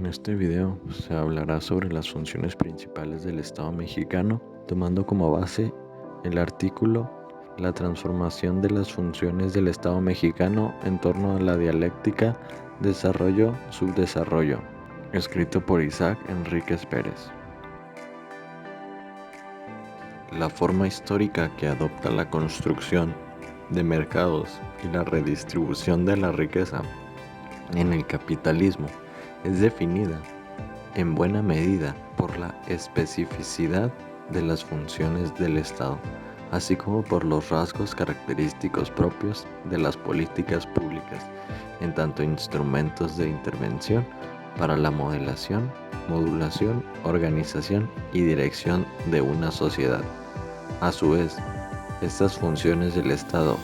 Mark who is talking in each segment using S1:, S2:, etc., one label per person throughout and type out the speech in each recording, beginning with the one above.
S1: En este video se hablará sobre las funciones principales del Estado mexicano, tomando como base el artículo La transformación de las funciones del Estado mexicano en torno a la dialéctica desarrollo-subdesarrollo, escrito por Isaac Enríquez Pérez. La forma histórica que adopta la construcción de mercados y la redistribución de la riqueza en el capitalismo es definida en buena medida por la especificidad de las funciones del Estado, así como por los rasgos característicos propios de las políticas públicas, en tanto instrumentos de intervención para la modulación, organización y dirección de una sociedad. A su vez, estas funciones del Estado,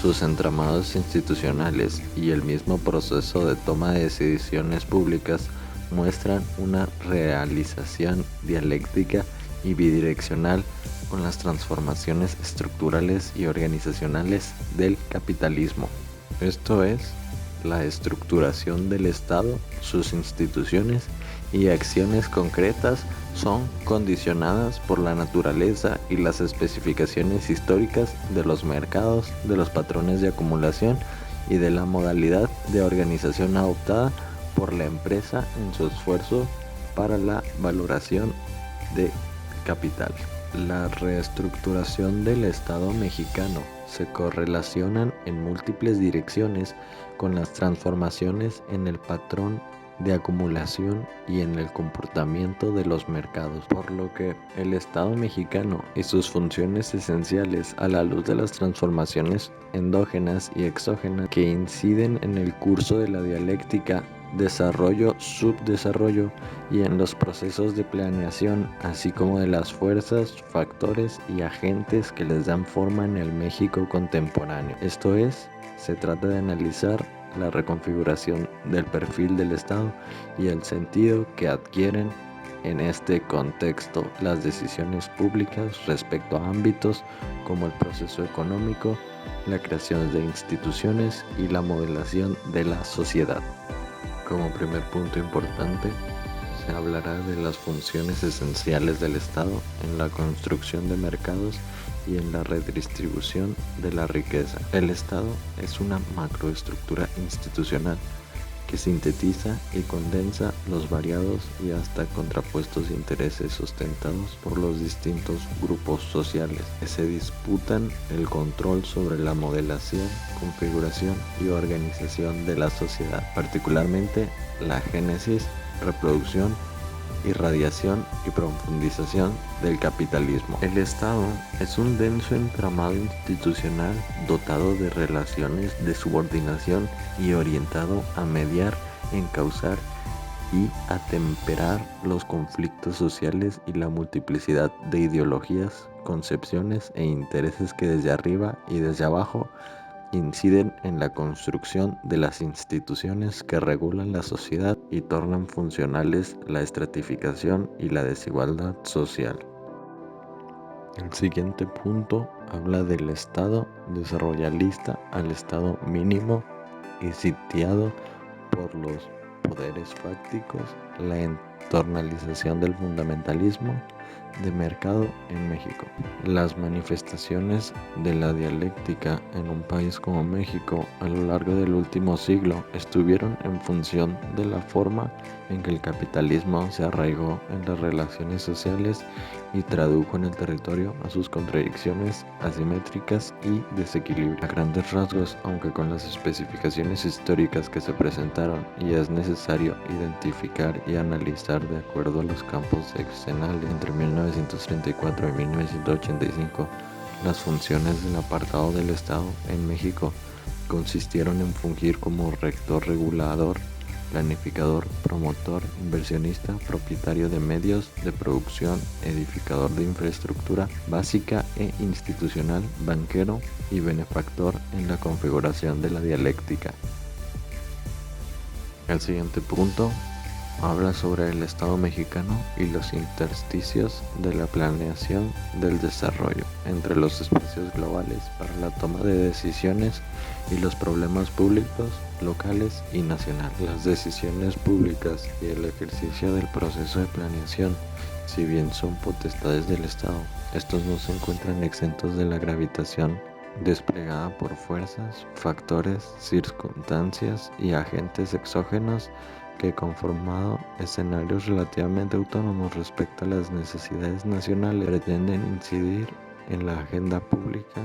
S1: sus entramados institucionales y el mismo proceso de toma de decisiones públicas muestran una realización dialéctica y bidireccional con las transformaciones estructurales y organizacionales del capitalismo. Esto es, la estructuración del Estado, sus instituciones y acciones concretas son condicionadas por la naturaleza y las especificaciones históricas de los mercados, de los patrones de acumulación y de la modalidad de organización adoptada por la empresa en su esfuerzo para la valoración de capital. La reestructuración del Estado mexicano se correlacionan en múltiples direcciones con las transformaciones en el patrón de acumulación y en el comportamiento de los mercados, por lo que el Estado mexicano y sus funciones esenciales a la luz de las transformaciones endógenas y exógenas que inciden en el curso de la dialéctica desarrollo-subdesarrollo y en los procesos de planeación, así como de las fuerzas, factores y agentes que les dan forma en el México contemporáneo. Esto es, se trata de analizar la reconfiguración del perfil del Estado y el sentido que adquieren en este contexto las decisiones públicas respecto a ámbitos como el proceso económico, la creación de instituciones y la modelación de la sociedad. Como primer punto importante, se hablará de las funciones esenciales del Estado en la construcción de mercados y en la redistribución de la riqueza. El Estado es una macroestructura institucional que sintetiza y condensa los variados y hasta contrapuestos intereses sustentados por los distintos grupos sociales que se disputan el control sobre la modelación, configuración y organización de la sociedad, particularmente la génesis, reproducción, irradiación y profundización del capitalismo. El Estado es un denso entramado institucional dotado de relaciones de subordinación y orientado a mediar, encauzar y atemperar los conflictos sociales y la multiplicidad de ideologías, concepciones e intereses que desde arriba y desde abajo inciden en la construcción de las instituciones que regulan la sociedad y tornan funcionales la estratificación y la desigualdad social. El siguiente punto habla del Estado desarrollista al Estado mínimo y sitiado por los poderes fácticos, la internalización del fundamentalismo de mercado en México. Las manifestaciones de la dialéctica en un país como México a lo largo del último siglo estuvieron en función de la forma en que el capitalismo se arraigó en las relaciones sociales y tradujo en el territorio a sus contradicciones asimétricas y desequilibrios. A grandes rasgos, aunque con las especificaciones históricas que se presentaron y es necesario identificar y analizar de acuerdo a los campos sexenales entre 1934 y 1985, las funciones del apartado del Estado en México consistieron en fungir como rector regulador, planificador, promotor, inversionista, propietario de medios de producción, edificador de infraestructura básica e institucional, banquero y benefactor en la configuración de la dialéctica. El siguiente punto habla sobre el Estado mexicano y los intersticios de la planeación del desarrollo entre los espacios globales para la toma de decisiones y los problemas públicos, locales y nacionales. Las decisiones públicas y el ejercicio del proceso de planeación, si bien son potestades del Estado, estos no se encuentran exentos de la gravitación desplegada por fuerzas, factores, circunstancias y agentes exógenos que, conformado escenarios relativamente autónomos respecto a las necesidades nacionales, pretenden incidir en la agenda pública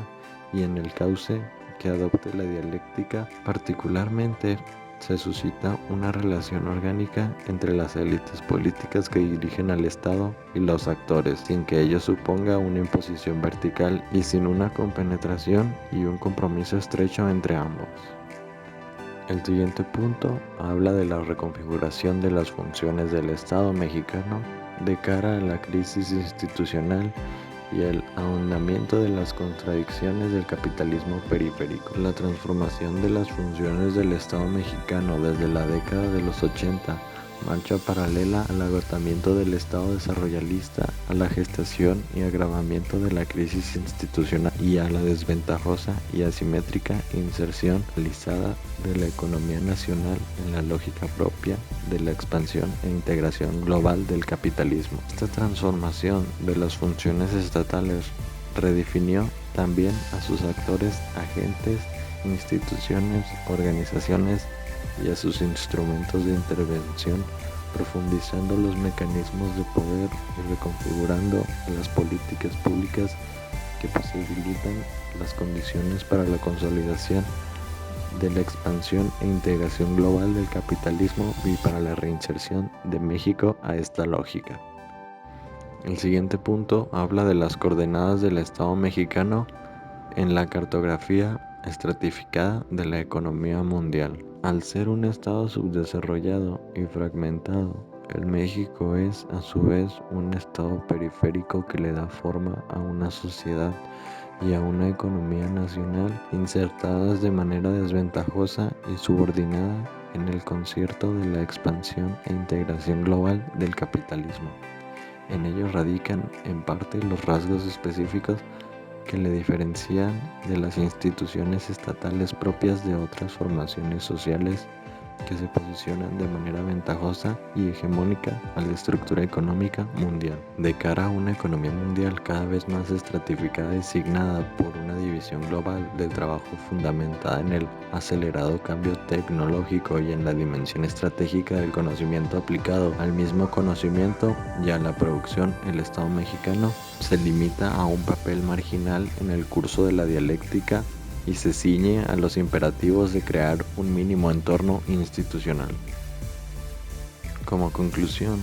S1: y en el cauce que adopte la dialéctica. Particularmente se suscita una relación orgánica entre las élites políticas que dirigen al Estado y los actores, sin que ello suponga una imposición vertical y sin una compenetración y un compromiso estrecho entre ambos. El siguiente punto habla de la reconfiguración de las funciones del Estado mexicano de cara a la crisis institucional y el ahondamiento de las contradicciones del capitalismo periférico. La transformación de las funciones del Estado mexicano desde la década de los 80 marcha paralela al agotamiento del Estado desarrollista, a la gestación y agravamiento de la crisis institucional y a la desventajosa y asimétrica inserción realizada de la economía nacional en la lógica propia de la expansión e integración global del capitalismo. Esta transformación de las funciones estatales redefinió también a sus actores, agentes, instituciones, organizaciones y a sus instrumentos de intervención, profundizando los mecanismos de poder y reconfigurando las políticas públicas que posibilitan las condiciones para la consolidación de la expansión e integración global del capitalismo y para la reinserción de México a esta lógica. El siguiente punto habla de las coordenadas del Estado mexicano en la cartografía estratificada de la economía mundial. Al ser un Estado subdesarrollado y fragmentado, el México es a su vez un Estado periférico que le da forma a una sociedad y a una economía nacional insertadas de manera desventajosa y subordinada en el concierto de la expansión e integración global del capitalismo. En ello radican en parte los rasgos específicos que le diferencian de las instituciones estatales propias de otras formaciones sociales que se posicionan de manera ventajosa y hegemónica a la estructura económica mundial. De cara a una economía mundial cada vez más estratificada y signada por una división global del trabajo fundamentada en el acelerado cambio tecnológico y en la dimensión estratégica del conocimiento aplicado al mismo conocimiento y a la producción, el Estado mexicano se limita a un papel marginal en el curso de la dialéctica y se ciñe a los imperativos de crear un mínimo entorno institucional. Como conclusión,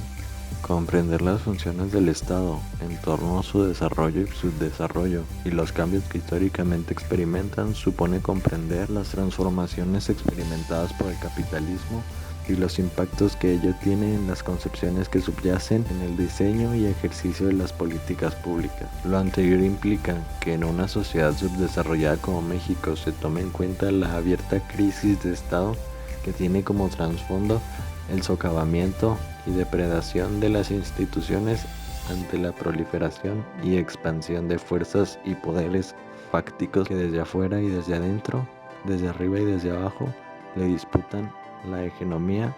S1: comprender las funciones del Estado en torno a su desarrollo y subdesarrollo y los cambios que históricamente experimentan supone comprender las transformaciones experimentadas por el capitalismo y los impactos que ello tiene en las concepciones que subyacen en el diseño y ejercicio de las políticas públicas. Lo anterior implica que en una sociedad subdesarrollada como México se tome en cuenta la abierta crisis de Estado que tiene como trasfondo el socavamiento y depredación de las instituciones ante la proliferación y expansión de fuerzas y poderes fácticos que desde afuera y desde adentro, desde arriba y desde abajo, le disputan la hegemonía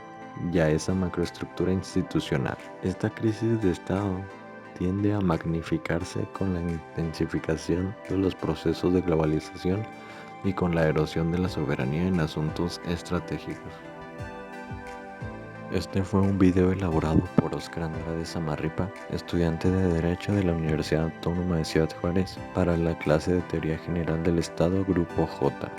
S1: y a esa macroestructura institucional. Esta crisis de Estado tiende a magnificarse con la intensificación de los procesos de globalización y con la erosión de la soberanía en asuntos estratégicos. Este fue un video elaborado por Oscar Andrade Samarripa, estudiante de Derecho de la Universidad Autónoma de Ciudad Juárez, para la clase de Teoría General del Estado, Grupo J.